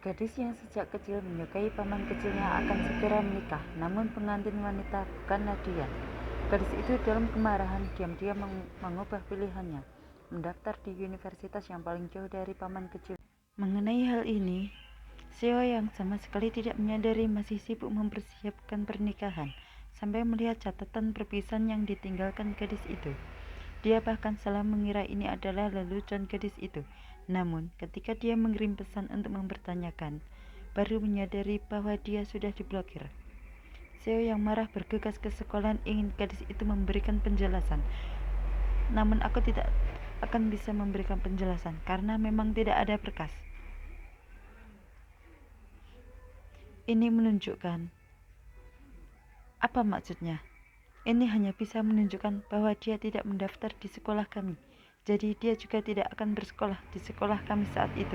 Gadis yang sejak kecil menyukai paman kecilnya akan segera menikah, namun pengantin wanita bukanlah dia. Gadis itu dalam kemarahan diam-diam mengubah pilihannya, mendaftar di universitas yang paling jauh dari paman kecil. Mengenai hal ini, Seo yang sama sekali tidak menyadari masih sibuk mempersiapkan pernikahan, sampai melihat catatan perpisahan yang ditinggalkan gadis itu. Dia bahkan salah mengira ini adalah lelucon gadis itu. Namun, ketika dia mengirim pesan untuk mempertanyakan, baru menyadari bahwa dia sudah diblokir. Seo yang marah bergegas ke sekolahan ingin gadis itu memberikan penjelasan. Namun aku tidak akan bisa memberikan penjelasan karena memang tidak ada berkas. Ini menunjukkan apa maksudnya? Ini hanya bisa menunjukkan bahwa dia tidak mendaftar di sekolah kami. Jadi dia juga tidak akan bersekolah di sekolah kami saat itu.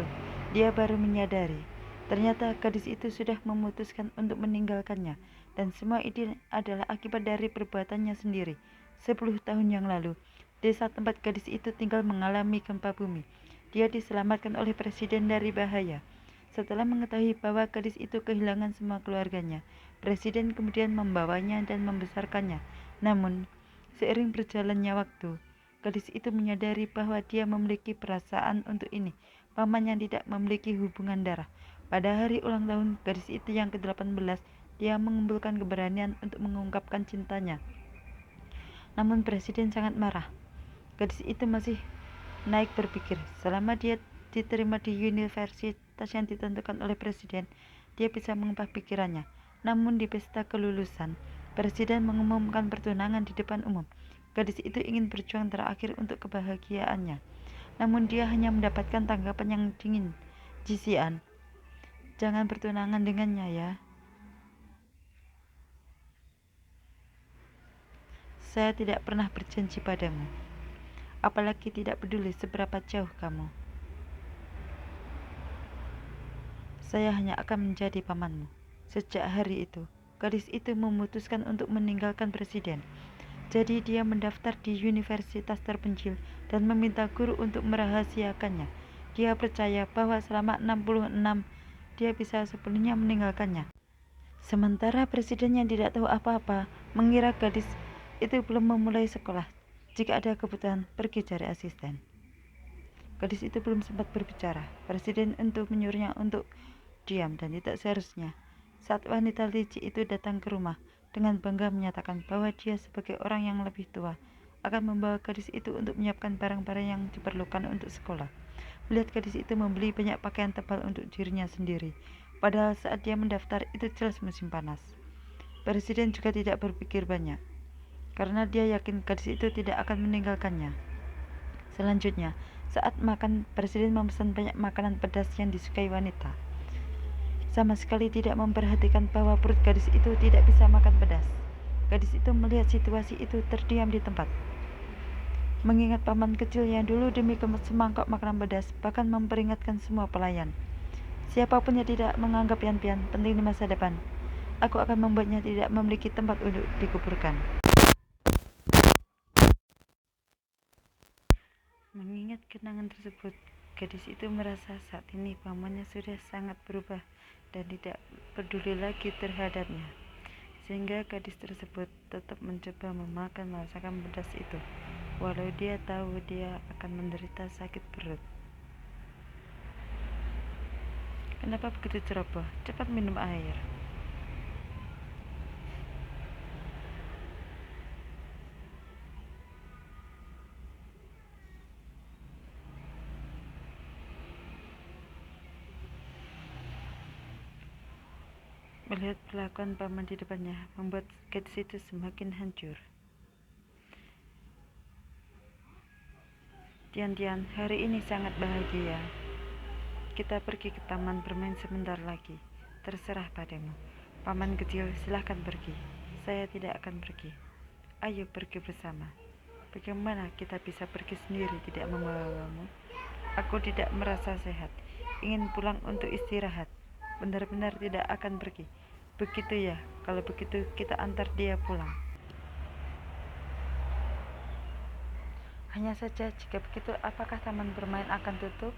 Dia baru menyadari, ternyata gadis itu sudah memutuskan untuk meninggalkannya. Dan semua ini adalah akibat dari perbuatannya sendiri. 10 tahun yang lalu, desa tempat gadis itu tinggal mengalami gempa bumi. Dia diselamatkan oleh presiden dari bahaya. Setelah mengetahui bahwa gadis itu kehilangan semua keluarganya, presiden kemudian membawanya dan membesarkannya. Namun, seiring berjalannya waktu, gadis itu menyadari bahwa dia memiliki perasaan untuk ini. Pamannya tidak memiliki hubungan darah. Pada hari ulang tahun gadis itu yang ke-18, dia mengumpulkan keberanian untuk mengungkapkan cintanya. Namun presiden sangat marah. Gadis itu masih naik berpikir, selama dia diterima di universitas yang ditentukan oleh presiden, dia bisa mengubah pikirannya. Namun di pesta kelulusan, presiden mengumumkan pertunangan di depan umum. Gadis itu ingin berjuang terakhir untuk kebahagiaannya. Namun dia hanya mendapatkan tanggapan yang dingin. Jisian, jangan bertunangan dengannya ya. Saya tidak pernah berjanji padamu. Apalagi tidak peduli seberapa jauh kamu. Saya hanya akan menjadi pamanmu. Sejak hari itu, gadis itu memutuskan untuk meninggalkan presiden. Jadi dia mendaftar di universitas terpencil dan meminta guru untuk merahasiakannya. Dia percaya bahwa selama 66 dia bisa sepenuhnya meninggalkannya. Sementara presiden yang tidak tahu apa-apa mengira gadis itu belum memulai sekolah. Jika ada kebutuhan, pergi cari asisten. Gadis itu belum sempat berbicara. Presiden untuk menyuruhnya untuk diam dan tidak seharusnya. Saat wanita licik itu datang ke rumah, dengan bangga menyatakan bahwa dia sebagai orang yang lebih tua akan membawa gadis itu untuk menyiapkan barang-barang yang diperlukan untuk sekolah. Melihat gadis itu membeli banyak pakaian tebal untuk dirinya sendiri, padahal saat dia mendaftar itu jelas musim panas. Presiden juga tidak berpikir banyak, karena dia yakin gadis itu tidak akan meninggalkannya. Selanjutnya, saat makan, presiden memesan banyak makanan pedas yang disukai wanita. Sama sekali tidak memperhatikan bahwa perut gadis itu tidak bisa makan pedas. Gadis itu melihat situasi itu terdiam di tempat. Mengingat paman kecil yang dulu demi semangkok makanan pedas, bahkan memperingatkan semua pelayan. Siapapun yang tidak menganggap pian-pian penting di masa depan, aku akan membuatnya tidak memiliki tempat untuk dikuburkan. Mengingat kenangan tersebut, gadis itu merasa saat ini pamannya sudah sangat berubah dan tidak peduli lagi terhadapnya. Sehingga gadis tersebut tetap mencoba memakan masakan pedas itu, walau dia tahu dia akan menderita sakit perut. Kenapa begitu ceroboh? Cepat minum air. Melihat perlakuan paman di depannya membuat gadis itu semakin hancur. Tian-Tian, hari ini sangat bahagia. Kita pergi ke taman bermain sebentar lagi. Terserah padamu. Paman kecil, silahkan pergi. Saya tidak akan pergi. Ayo pergi bersama. Bagaimana kita bisa pergi sendiri tidak membawamu? Aku tidak merasa sehat. Ingin pulang untuk istirahat. Benar-benar tidak akan pergi. Begitu ya, kalau begitu kita antar dia pulang. Hanya saja jika begitu, apakah taman bermain akan tutup?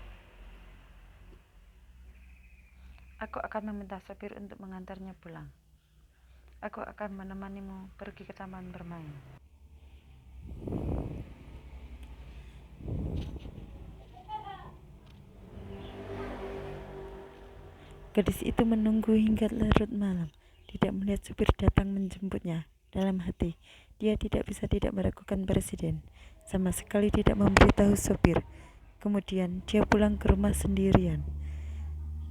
Aku akan meminta sopir untuk mengantarnya pulang. Aku akan menemanimu pergi ke taman bermain. Gadis itu menunggu hingga larut malam, tidak melihat supir datang menjemputnya. Dalam hati, dia tidak bisa tidak meragukan presiden, sama sekali tidak memberitahu supir. Kemudian dia pulang ke rumah sendirian.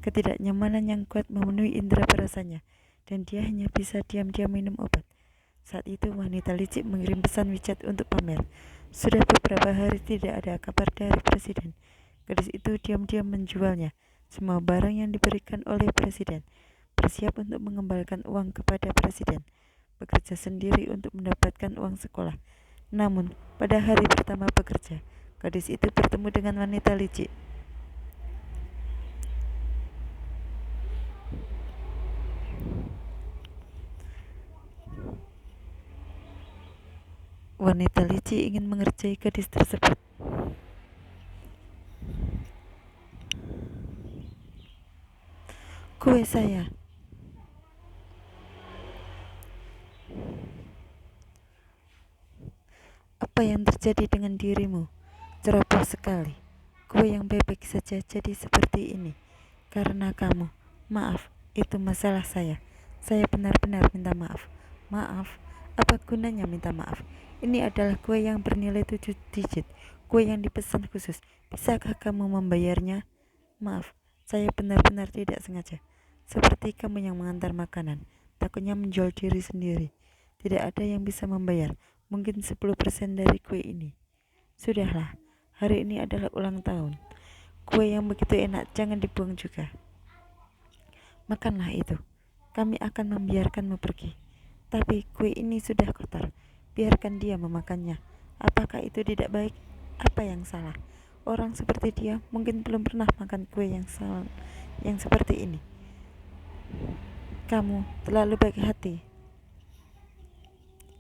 Ketidaknyamanan yang kuat memenuhi indera perasanya, dan dia hanya bisa diam-diam minum obat. Saat itu wanita licik mengirim pesan WeChat untuk pamer. Sudah beberapa hari tidak ada kabar dari presiden. Gadis itu diam-diam menjualnya, semua barang yang diberikan oleh presiden, bersiap untuk mengembalikan uang kepada presiden, bekerja sendiri untuk mendapatkan uang sekolah. Namun, pada hari pertama bekerja, gadis itu bertemu dengan wanita licik. Wanita licik ingin mengerjai gadis tersebut. Kue saya. Apa yang terjadi dengan dirimu? Ceroboh sekali. Kue yang baik-baik saja jadi seperti ini. Karena kamu. Maaf, itu masalah saya. Saya benar-benar minta maaf. Maaf? Apa gunanya minta maaf? Ini adalah kue yang bernilai 7 digit. Kue yang dipesan khusus. Bisakah kamu membayarnya? Maaf, saya benar-benar tidak sengaja. Seperti kamu yang mengantar makanan. Takutnya menjual diri sendiri. Tidak ada yang bisa membayar. Mungkin 10% dari kue ini. Sudahlah, hari ini adalah ulang tahun. Kue yang begitu enak jangan dibuang juga. Makanlah itu. Kami akan membiarkanmu pergi. Tapi kue ini sudah kotor. Biarkan dia memakannya. Apakah itu tidak baik? Apa yang salah? Orang seperti dia mungkin belum pernah makan kue yang seperti ini. Kamu terlalu baik hati.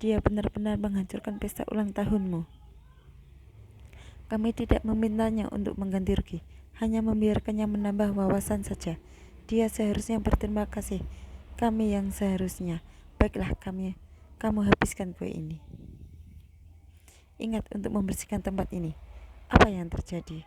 Dia benar-benar menghancurkan pesta ulang tahunmu. Kami tidak memintanya untuk mengganti rugi, hanya membiarkannya menambah wawasan saja. Dia seharusnya berterima kasih. Kami yang seharusnya. Baiklah, kamu habiskan kue ini. Ingat untuk membersihkan tempat ini. Apa yang terjadi?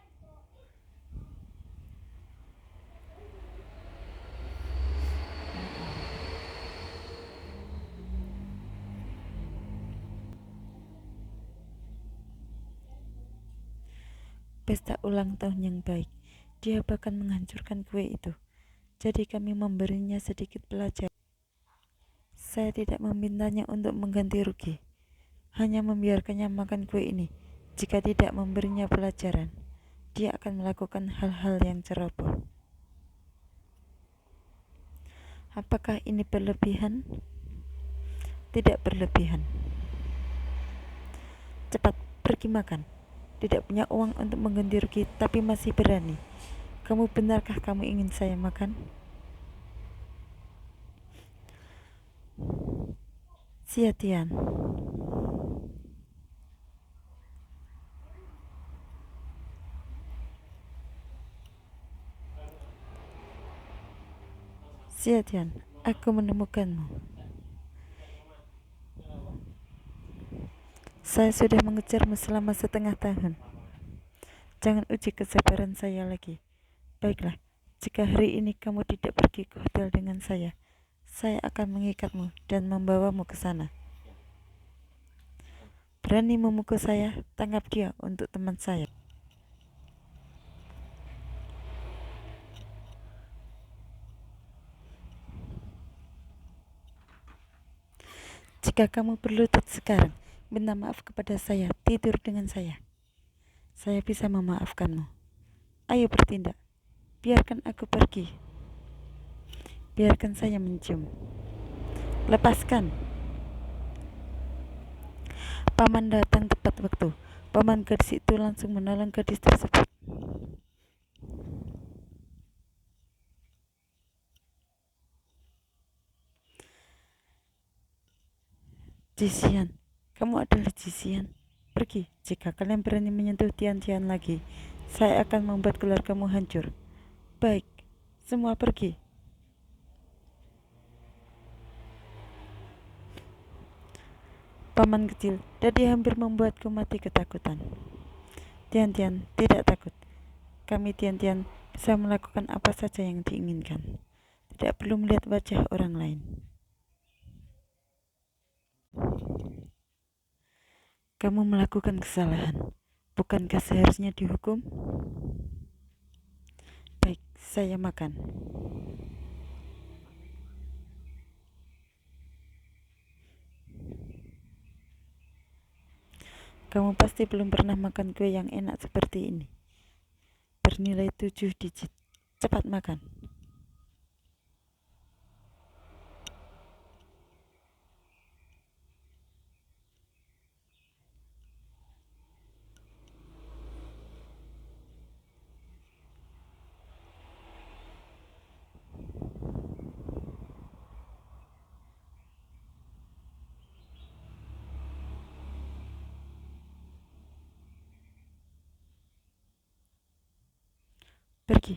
Pesta ulang tahun yang baik. Dia bahkan menghancurkan kue itu. Jadi kami memberinya sedikit pelajaran. Saya tidak memintanya untuk mengganti rugi, hanya membiarkannya makan kue ini. Jika tidak memberinya pelajaran, dia akan melakukan hal-hal yang ceroboh. Apakah ini berlebihan? Tidak berlebihan. Cepat, pergi makan. Tidak punya uang untuk mengganti rugi, tapi masih berani. Kamu benarkah kamu ingin saya makan? Siatian. Siatian, aku menemukanmu. Saya sudah mengejarmu selama setengah tahun. Jangan uji kesabaran saya lagi. Baiklah, jika hari ini kamu tidak pergi ke hotel dengan saya akan mengikatmu dan membawamu ke sana. Berani memukul saya, tangkap dia untuk teman saya. Jika kamu berlutut sekarang, minta maaf kepada saya, tidur dengan saya bisa memaafkanmu. Ayo bertindak. Biarkan aku pergi. Biarkan saya mencium. Lepaskan. Paman datang tepat waktu. Paman gadis itu langsung menolong gadis tersebut. Jisian, kamu adalah Jisian. Pergi, jika kalian berani menyentuh Tian-Tian lagi, saya akan membuat keluargamu hancur. Baik, semua pergi. Paman kecil, Dadi hampir membuatku mati ketakutan. Tian-Tian, tidak takut. Kami Tian-Tian bisa melakukan apa saja yang diinginkan. Tidak perlu melihat wajah orang lain. Kamu melakukan kesalahan. Bukankah seharusnya dihukum? Baik, saya makan. Kamu pasti belum pernah makan kue yang enak seperti ini. Bernilai 7 digit. Cepat makan. Pergi.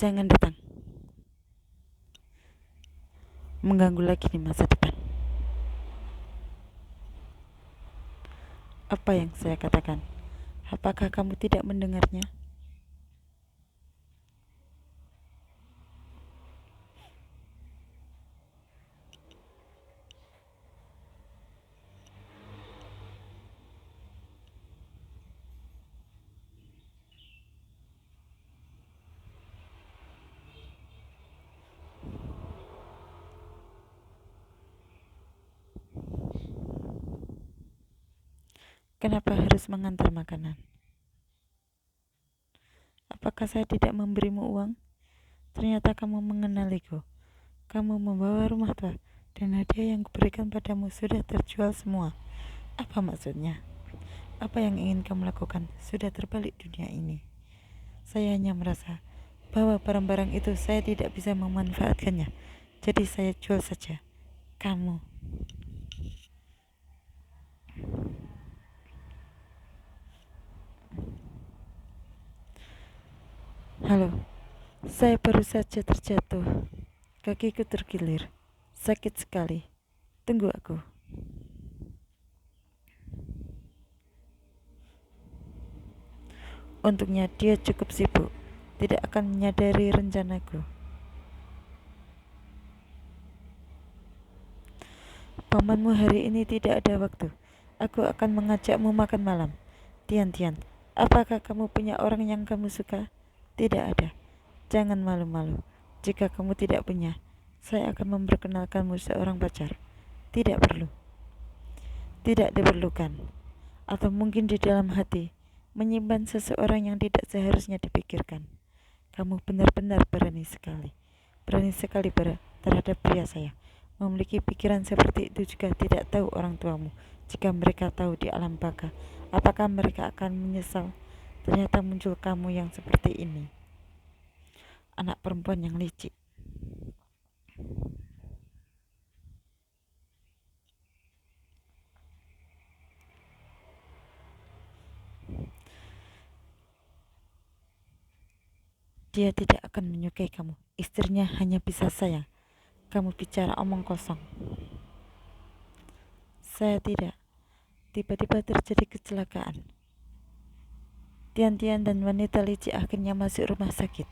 Jangan datang. Mengganggu lagi di masa depan. Apa yang saya katakan? Apakah kamu tidak mendengarnya? Kenapa harus mengantar makanan? Apakah saya tidak memberimu uang? Ternyata kamu mengenaliku. Kamu membawa rumah tua, dan hadiah yang kuberikan padamu sudah terjual semua. Apa maksudnya? Apa yang ingin kamu lakukan? Sudah terbalik dunia ini. Saya hanya merasa bahwa barang-barang itu saya tidak bisa memanfaatkannya. Jadi saya jual saja. Kamu. Halo, saya baru saja terjatuh. Kakiku terkilir. Sakit sekali. Tunggu aku. Untungnya dia cukup sibuk. Tidak akan menyadari rencanaku. Pamanmu hari ini tidak ada waktu. Aku akan mengajakmu makan malam. Tian-Tian, apakah kamu punya orang yang kamu suka? Tidak ada. Jangan malu-malu. Jika kamu tidak punya, saya akan memperkenalkanmu seorang pacar. Tidak perlu. Tidak diperlukan. Atau mungkin di dalam hati, menyimpan seseorang yang tidak seharusnya dipikirkan. Kamu benar-benar berani sekali. Berani sekali terhadap pria saya. Memiliki pikiran seperti itu juga tidak tahu orang tuamu. Jika mereka tahu di alam baka, apakah mereka akan menyesal? Ternyata muncul kamu yang seperti ini. Anak perempuan yang licik. Dia tidak akan menyukai kamu. Istrinya hanya bisa sayang. Kamu bicara omong kosong. Saya tidak. Tiba-tiba terjadi kecelakaan. Tian-Tian dan wanita licik akhirnya masuk rumah sakit.